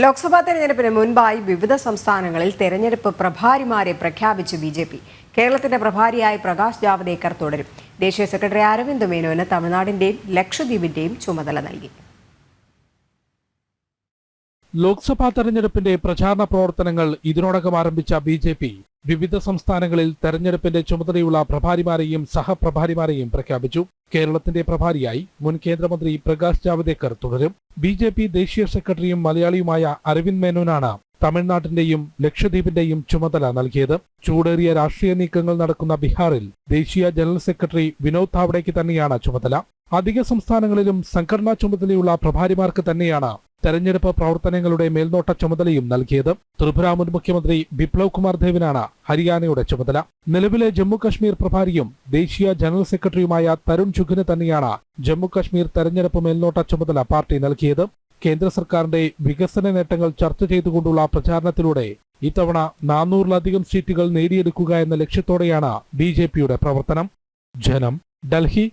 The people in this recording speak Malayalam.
ലോക്സഭാ തെരഞ്ഞെടുപ്പിന് മുൻപായി വിവിധ സംസ്ഥാനങ്ങളിൽ തെരഞ്ഞെടുപ്പ് പ്രഭാരിമാരെ പ്രഖ്യാപിച്ചു ബി.ജെ.പി. കേരളത്തിന്റെ പ്രഭാരിയായി പ്രകാശ് ജാവദേക്കർ തുടരും. ദേശീയ സെക്രട്ടറി അരവിന്ദ് മേനോന് തമിഴ്നാടിന്റെയും ലക്ഷദ്വീപിന്റെയും ചുമതല നൽകി. ലോക്സഭാ തെരഞ്ഞെടുപ്പിന്റെ പ്രചാരണ പ്രവർത്തനങ്ങൾ ഇതിനോടകം ആരംഭിച്ച ബി.ജെ.പി. വിവിധ സംസ്ഥാനങ്ങളിൽ തെരഞ്ഞെടുപ്പിന്റെ ചുമതലയുള്ള പ്രഭാരിമാരെയും സഹപ്രഭാരിമാരെയും പ്രഖ്യാപിച്ചു. കേരളത്തിന്റെ പ്രഭാരിയായി മുൻ കേന്ദ്രമന്ത്രി പ്രകാശ് ജാവദേക്കർ തുടരും. ബി.ജെ.പി. ദേശീയ സെക്രട്ടറിയും മലയാളിയുമായ അരവിന്ദ് മേനോനാണ് തമിഴ്നാട്ടിന്റെയും ലക്ഷദ്വീപിന്റെയും ചുമതല നൽകിയത്. ചൂടേറിയ രാഷ്ട്രീയ നീക്കങ്ങൾ നടക്കുന്ന ബീഹാറിൽ ദേശീയ ജനറൽ സെക്രട്ടറി വിനോദ് താവഡേക്ക് തന്നെയാണ് ചുമതല. അധിക സംസ്ഥാനങ്ങളിലും സംഘടനാ ചുമതലയുള്ള പ്രഭാരിമാർക്ക് തന്നെയാണ് തെരഞ്ഞെടുപ്പ് പ്രവർത്തനങ്ങളുടെ മേൽനോട്ട ചുമതലയും നൽകിയത്. ത്രിപുര മുൻ മുഖ്യമന്ത്രി ബിപ്ലവ് കുമാർ ദേവിനാണ് ഹരിയാനയുടെ ചുമതല. നിലവിലെ ജമ്മു കശ്മീർ പ്രഭാരിയും ദേശീയ ജനറൽ സെക്രട്ടറിയുമായ തരുൺ ചുഗിന് തന്നെയാണ് ജമ്മു കശ്മീർ തെരഞ്ഞെടുപ്പ് മേൽനോട്ട ചുമതല പാർട്ടി നൽകിയത്. കേന്ദ്ര സർക്കാരിന്റെ വികസന നേട്ടങ്ങൾ ചർച്ച ചെയ്തുകൊണ്ടുള്ള പ്രചാരണത്തിലൂടെ ഇത്തവണ 400-ലധികം സീറ്റുകൾ നേടിയെടുക്കുക എന്ന ലക്ഷ്യത്തോടെയാണ് ബി.ജെ.പിയുടെ പ്രവർത്തനം. ജനം, ഡൽഹി.